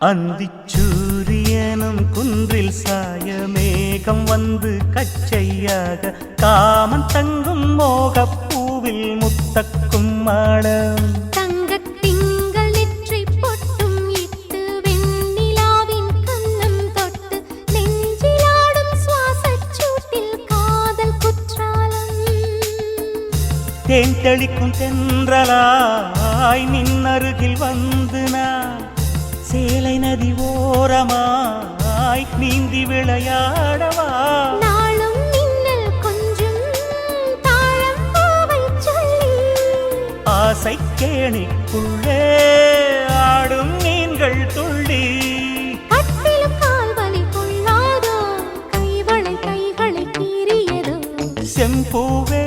அந்திச்சூரியனும் குன்றில் சாய மேகம் வந்து கச்சையாக காமன் தங்கும் மோகப்பூவில் முத்தக்கும் மாடம் தங்கத் திங்கள் நெற்றி பொட்டும் இட்டு வெண்ணிலாவின் கன்னம் தொட்டு நெஞ்சிலாடும் சுவாசச் சூட்டில் காதல் குற்றாலம் தேன் தெளிக்கும் தென்றலாய் நின்னருகில் வந்து நான் சேலை நதி ஓரமாய் நீந்தி விளையாடவா நாளும் மின்னல் கொஞ்சம் தாழம் பூவை சொல்லி ஆசை கேணிக்குள்ளே ஆடும் மீன்கள் துள்ளி கட்டிலும் கால்வலி கொள்ளாதோ கைகளை கீறியதோ செம்பூவே